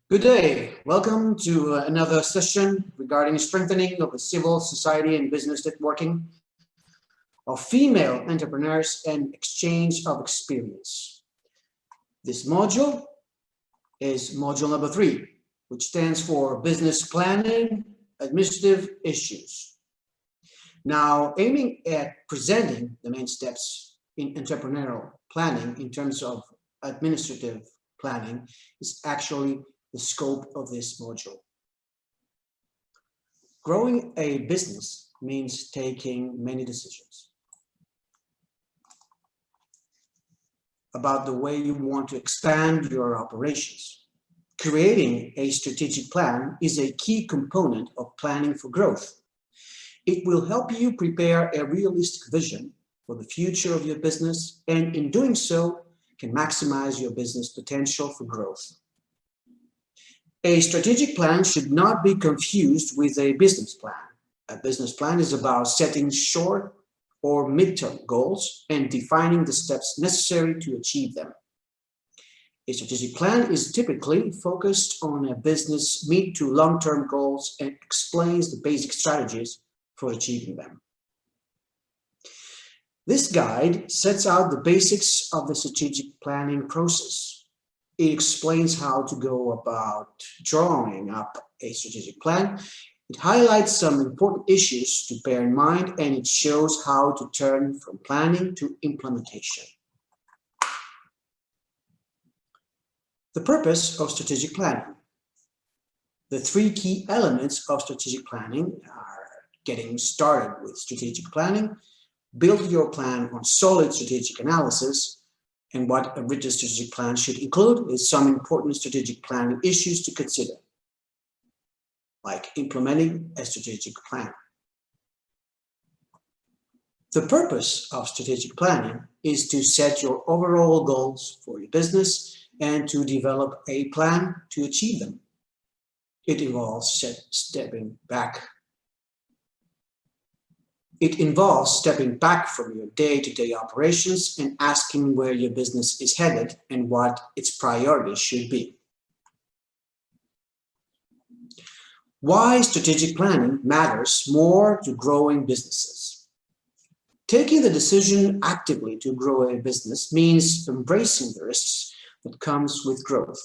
Good day. Welcome to another session regarding strengthening of the civil society and business networking of female entrepreneurs and exchange of experience. This module is module number 3, which stands for business planning, administrative issues. Now, aiming at presenting the main steps in entrepreneurial planning in terms of administrative planning is actually the scope of this module. Growing a business means taking many decisions about the way you want to expand your operations. Creating a strategic plan is a key component of planning for growth. It will help you prepare a realistic vision for the future of your business, and in doing so, can maximize your business potential for growth. A strategic plan should not be confused with a business plan. A business plan is about setting short or mid-term goals and defining the steps necessary to achieve them. A strategic plan is typically focused on a business mid to long-term goals and explains the basic strategies for achieving them. This guide sets out the basics of the strategic planning process. It explains how to go about drawing up a strategic plan. It highlights some important issues to bear in mind, and it shows how to turn from planning to implementation. The purpose of strategic planning. The 3 key elements of strategic planning are getting started with strategic planning, build your plan on solid strategic analysis, and what a written strategic plan should include is some important strategic planning issues to consider, like implementing a strategic plan. The purpose of strategic planning is to set your overall goals for your business and to develop a plan to achieve them. It involves stepping back from your day-to-day operations and asking where your business is headed and what its priorities should be. Why strategic planning matters more to growing businesses. Taking the decision actively to grow a business means embracing the risks that comes with growth.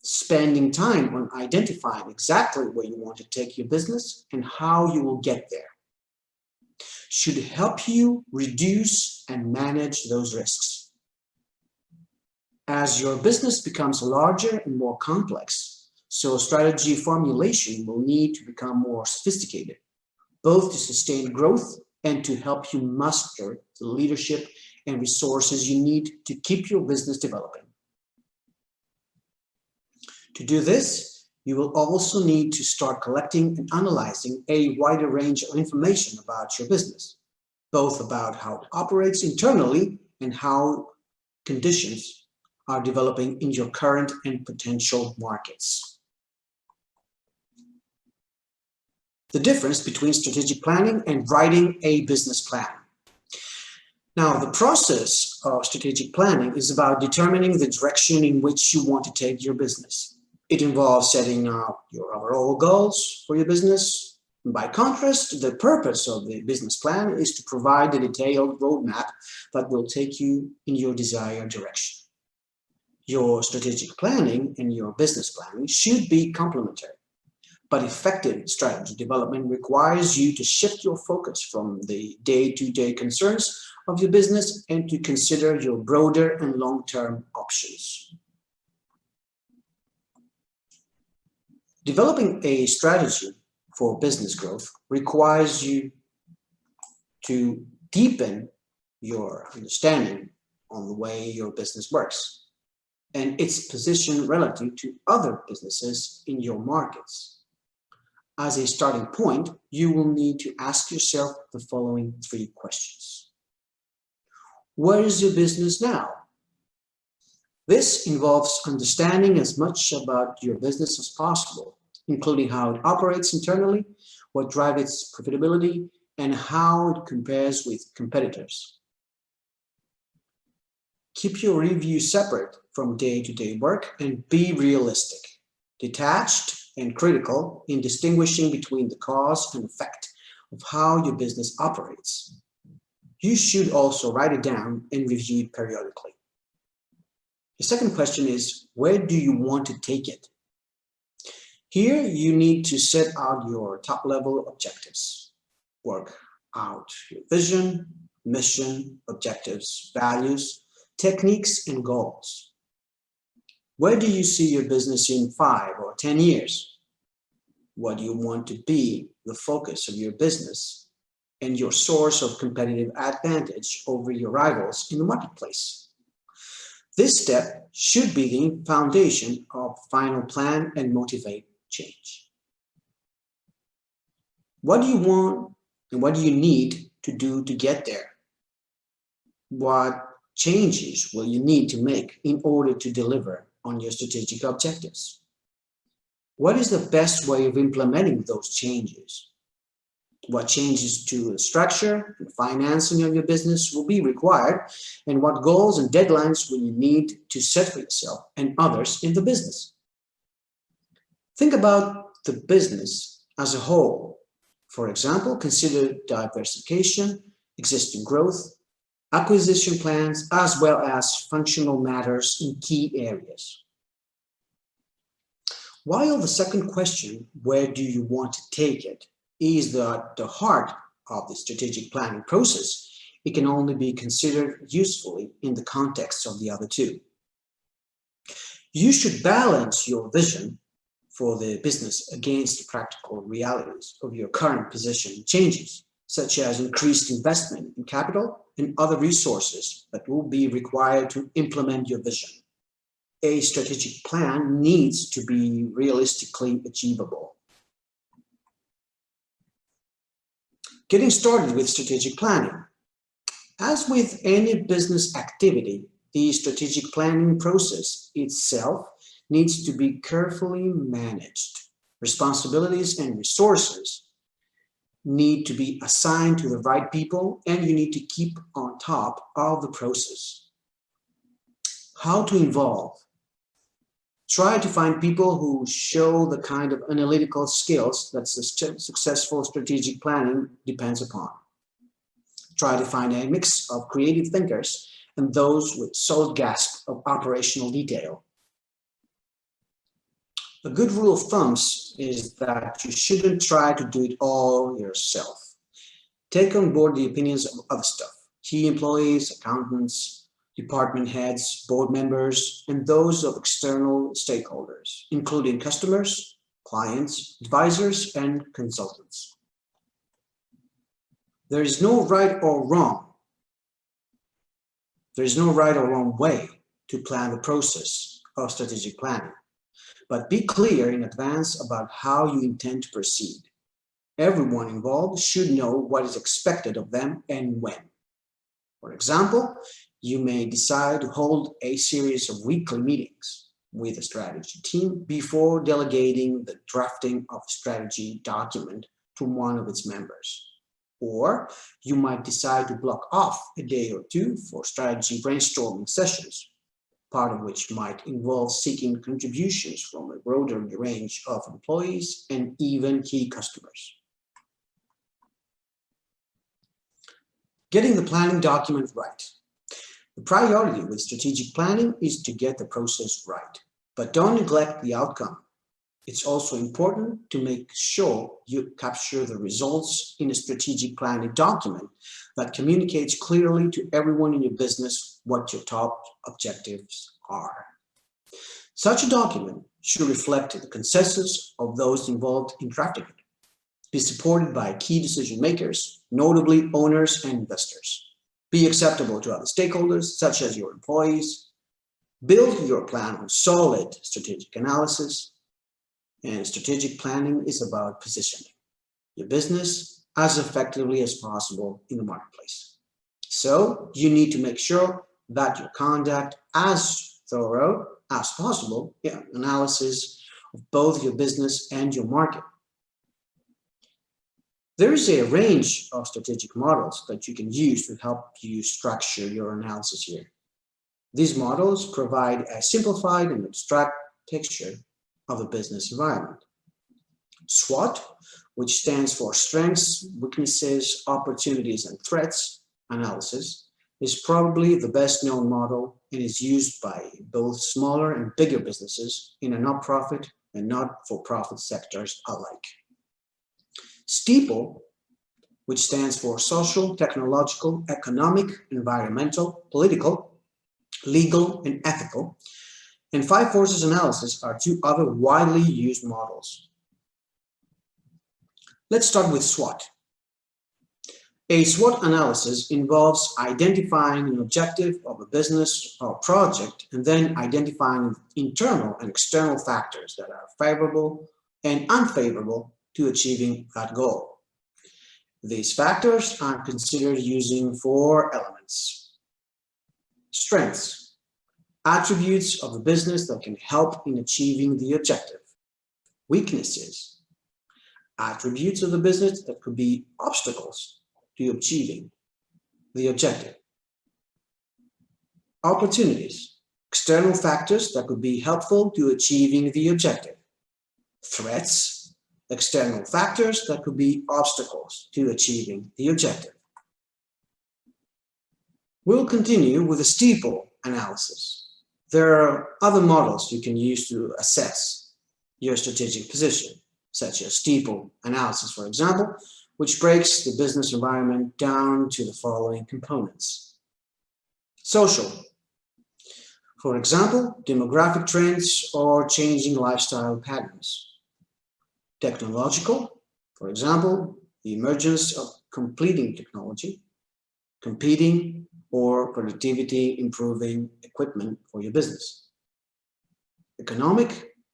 Spending time on identifying exactly where you want to take your business and how you will get there should help you reduce and manage those risks. As your business becomes larger and more complex, so strategy formulation will need to become more sophisticated, both to sustain growth and to help you muster the leadership and resources you need to keep your business developing. To do this, you will also need to start collecting and analyzing a wider range of information about your business, both about how it operates internally and how conditions are developing in your current and potential markets. The difference between strategic planning and writing a business plan. Now, the process of strategic planning is about determining the direction in which you want to take your business. It involves setting up your overall goals for your business. By contrast, the purpose of the business plan is to provide a detailed roadmap that will take you in your desired direction. Your strategic planning and your business planning should be complementary, but effective strategy development requires you to shift your focus from the day-to-day concerns of your business and to consider your broader and long-term options. Developing a strategy for business growth requires you to deepen your understanding on the way your business works and its position relative to other businesses in your markets. As a starting point, you will need to ask yourself the following 3 questions. Where is your business now? This involves understanding as much about your business as possible, including how it operates internally, what drives its profitability, and how it compares with competitors. Keep your review separate from day-to-day work and be realistic, detached, and critical in distinguishing between the cause and effect of how your business operates. You should also write it down and review it periodically. The second question is, where do you want to take it? Here, you need to set out your top-level objectives. Work out your vision, mission, objectives, values, techniques, and goals. Where do you see your business in 5 or 10 years? What do you want to be the focus of your business and your source of competitive advantage over your rivals in the marketplace? This step should be the foundation of final plan and motivate change. What do you want and what do you need to do to get there? What changes will you need to make in order to deliver on your strategic objectives? What is the best way of implementing those changes? What changes to the structure and financing of your business will be required, and what goals and deadlines will you need to set for yourself and others in the business? Think about the business as a whole. For example, consider diversification, existing growth, acquisition plans, as well as functional matters in key areas. While the second question, where do you want to take it, is the heart of the strategic planning process, it can only be considered usefully in the context of the other two. You should balance your vision for the business against the practical realities of your current position and changes, such as increased investment in capital and other resources that will be required to implement your vision. A strategic plan needs to be realistically achievable. Getting started with strategic planning. As with any business activity, the strategic planning process itself needs to be carefully managed. Responsibilities and resources need to be assigned to the right people, and you need to keep on top of the process. How to involve? Try to find people who show the kind of analytical skills that successful strategic planning depends upon. Try to find a mix of creative thinkers and those with solid grasp of operational detail. A good rule of thumb is that you shouldn't try to do it all yourself. Take on board the opinions of other staff, key employees, accountants, department heads, board members, and those of external stakeholders, including customers, clients, advisors, and consultants. There is no right or wrong. There is no right or wrong way to plan the process of strategic planning, but be clear in advance about how you intend to proceed. Everyone involved should know what is expected of them and when. For example, you may decide to hold a series of weekly meetings with a strategy team before delegating the drafting of a strategy document to one of its members. Or you might decide to block off a day or two for strategy brainstorming sessions, part of which might involve seeking contributions from a broader range of employees and even key customers. Getting the planning document right. The priority with strategic planning is to get the process right, but don't neglect the outcome. It's also important to make sure you capture the results in a strategic planning document that communicates clearly to everyone in your business what your top objectives are. Such a document should reflect the consensus of those involved in drafting it, be supported by key decision makers, notably owners and investors. Be acceptable to other stakeholders, such as your employees. Build your plan on solid strategic analysis. And strategic planning is about positioning your business as effectively as possible in the marketplace. So you need to make sure that you conduct as thorough as possible analysis of both your business and your market. There is a range of strategic models that you can use to help you structure your analysis here. These models provide a simplified and abstract picture of a business environment. SWOT, which stands for Strengths, Weaknesses, Opportunities, and Threats analysis, is probably the best known model and is used by both smaller and bigger businesses in a not-profit and not-for-profit sectors alike. STEEPLE, which stands for Social, Technological, Economic, Environmental, Political, Legal, and Ethical, and Five Forces analysis are two other widely used models. Let's start with SWOT. A SWOT analysis involves identifying an objective of a business or project and then identifying internal and external factors that are favorable and unfavorable to achieving that goal. These factors are considered using four elements. Strengths, attributes of the business that can help in achieving the objective. Weaknesses, attributes of the business that could be obstacles to achieving the objective. Opportunities, external factors that could be helpful to achieving the objective. Threats, external factors that could be obstacles to achieving the objective. We'll continue with the STEEPLE analysis. There are other models you can use to assess your strategic position, such as STEEPLE analysis, for example, which breaks the business environment down to the following components. Social, for example, demographic trends or changing lifestyle patterns. Technological, for example, the emergence of competing technology, competing or productivity improving equipment for your business. Economic,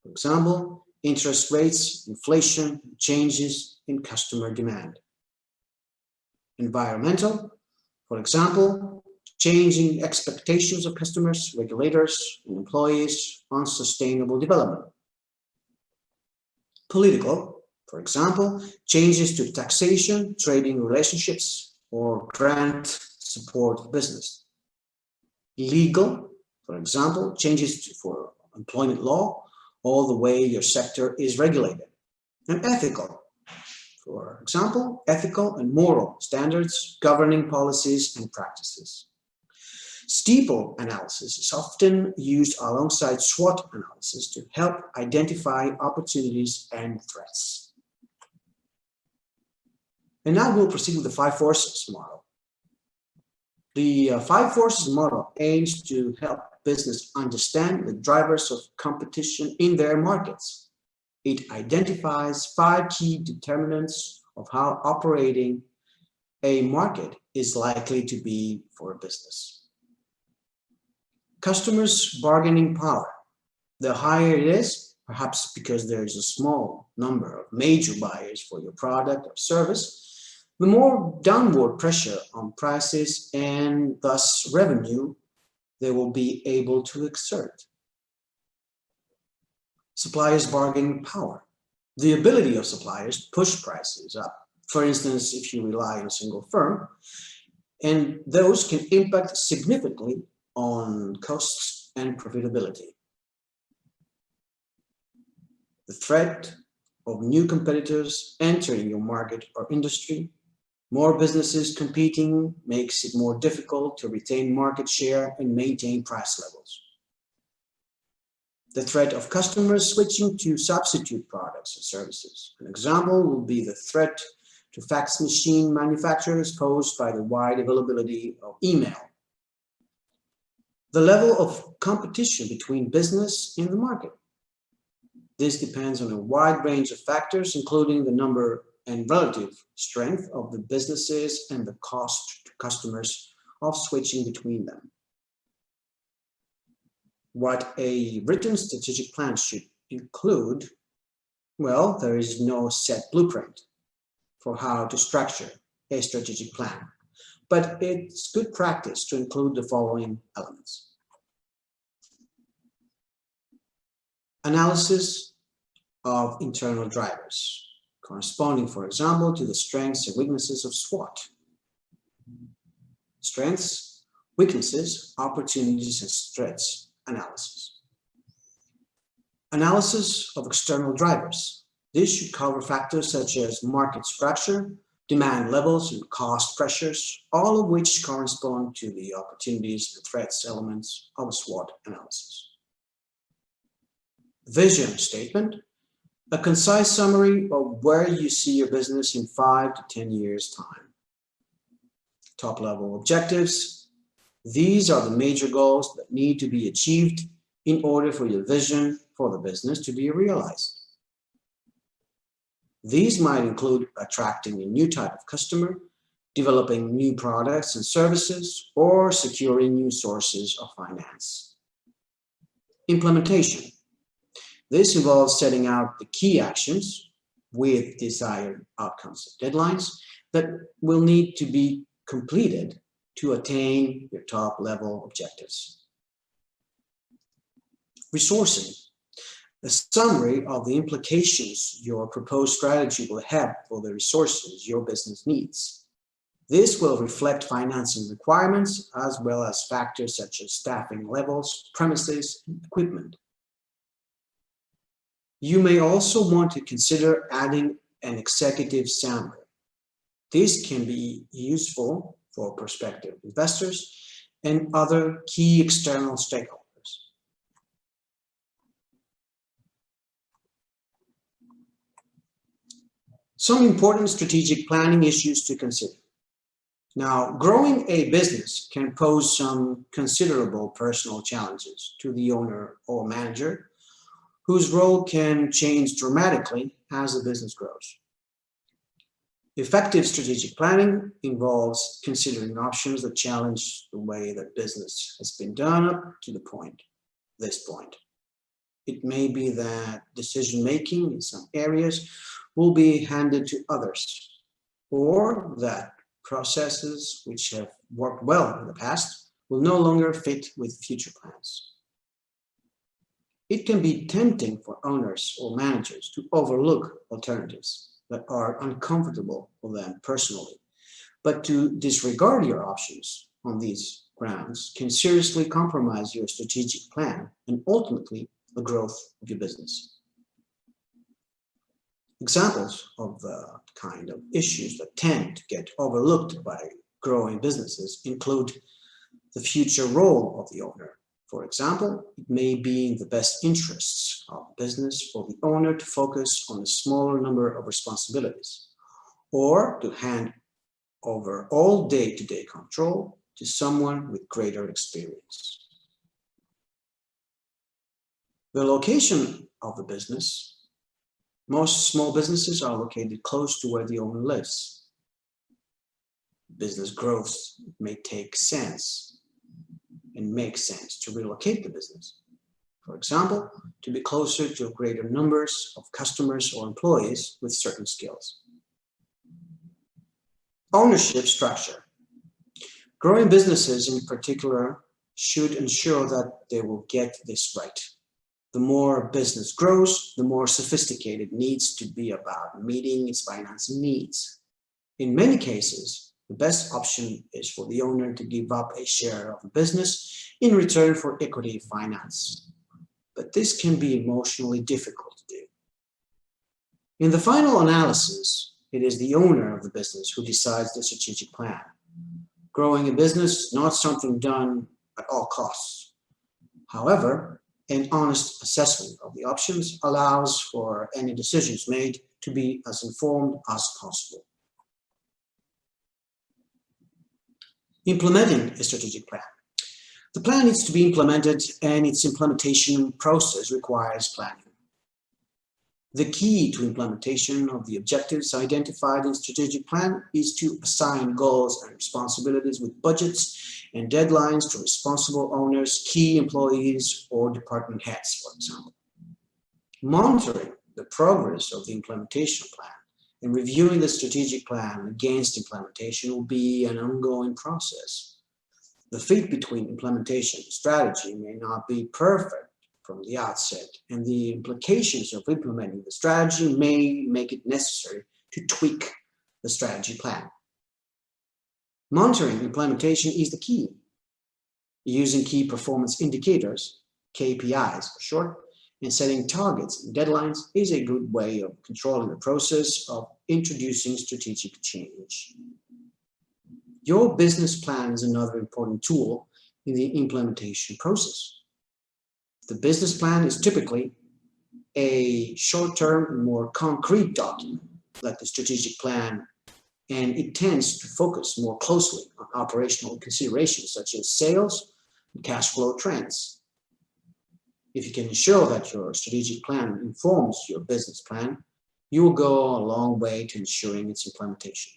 for example, interest rates, inflation, changes in customer demand. Environmental, for example, changing expectations of customers, regulators, and employees on sustainable development. Political, for example, changes to taxation, trading relationships, or grant support business. Legal, for example, changes for employment law, all the way your sector is regulated. And ethical, for example, ethical and moral standards governing policies and practices. STEEPLE analysis is often used alongside SWOT analysis to help identify opportunities and threats. And now we'll proceed with the Five Forces model. The Five Forces model aims to help business understand the drivers of competition in their markets. It identifies 5 key determinants of how operating a market is likely to be for a business. Customers' bargaining power. The higher it is, perhaps because there is a small number of major buyers for your product or service, the more downward pressure on prices and thus revenue they will be able to exert. Suppliers' bargaining power. The ability of suppliers to push prices up. For instance, if you rely on a single firm, and those can impact significantly on costs and profitability. The threat of new competitors entering your market or industry. More businesses competing makes it more difficult to retain market share and maintain price levels. The threat of customers switching to substitute products and services. An example will be the threat to fax machine manufacturers posed by the wide availability of email. The level of competition between business in the market. This depends on a wide range of factors, including the number and relative strength of the businesses and the cost to customers of switching between them. What a written strategic plan should include, well, there is no set blueprint for how to structure a strategic plan, but it's good practice to include the following elements. Analysis of internal drivers, corresponding, for example, to the strengths and weaknesses of SWOT. Strengths Weaknesses, opportunities, and threats analysis. Analysis of external drivers. This should cover factors such as market structure, demand levels, and cost pressures, all of which correspond to the opportunities and threats elements of a SWOT analysis. Vision statement, a concise summary of where you see your business in 5 to 10 years' time. Top-level objectives. These are the major goals that need to be achieved in order for your vision for the business to be realized. These might include attracting a new type of customer, developing new products and services, or securing new sources of finance. Implementation. This involves setting out the key actions with desired outcomes and deadlines that will need to be completed to attain your top-level objectives. Resourcing. A summary of the implications your proposed strategy will have for the resources your business needs. This will reflect financing requirements as well as factors such as staffing levels, premises, and equipment. You may also want to consider adding an executive summary. This can be useful for prospective investors and other key external stakeholders. Some important strategic planning issues to consider. Now, growing a business can pose some considerable personal challenges to the owner or manager, whose role can change dramatically as the business grows. Effective strategic planning involves considering options that challenge the way that business has been done up to this point. It may be that decision-making in some areas will be handed to others, or that processes which have worked well in the past will no longer fit with future plans. It can be tempting for owners or managers to overlook alternatives that are uncomfortable for them personally, but to disregard your options on these grounds can seriously compromise your strategic plan and ultimately the growth of your business. Examples of the kind of issues that tend to get overlooked by growing businesses include the future role of the owner. For example, it may be in the best interests of the business for the owner to focus on a smaller number of responsibilities, or to hand over all day-to-day control to someone with greater experience. The location of the business. Most small businesses are located close to where the owner lives. Business growth may take sense and make sense to relocate the business. For example, to be closer to greater numbers of customers or employees with certain skills. Ownership structure. Growing businesses in particular should ensure that they will get this right. The more a business grows, the more sophisticated it needs to be about meeting its financing needs. In many cases, the best option is for the owner to give up a share of the business in return for equity finance. But this can be emotionally difficult to do. In the final analysis, it is the owner of the business who decides the strategic plan. Growing a business is not something done at all costs. However, an honest assessment of the options allows for any decisions made to be as informed as possible. Implementing a strategic plan. The plan needs to be implemented, and its implementation process requires planning. The key to implementation of the objectives identified in strategic plan is to assign goals and responsibilities with budgets and deadlines to responsible owners, key employees, or department heads, for example. Monitoring the progress of the implementation plan and reviewing the strategic plan against implementation will be an ongoing process. The fit between implementation and strategy may not be perfect from the outset, and the implications of implementing the strategy may make it necessary to tweak the strategy plan. Monitoring implementation is the key. Using key performance indicators, KPIs for short, and setting targets and deadlines is a good way of controlling the process of introducing strategic change. Your business plan is another important tool in the implementation process. The business plan is typically a short-term, more concrete document, like the strategic plan, and it tends to focus more closely on operational considerations such as sales and cash flow trends. If you can ensure that your strategic plan informs your business plan, you will go a long way to ensuring its implementation.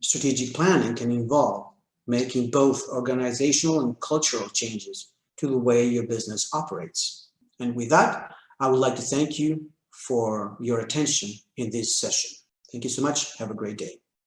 Strategic planning can involve making both organizational and cultural changes to the way your business operates. And with that, I would like to thank you for your attention in this session. Thank you so much. Have a great day.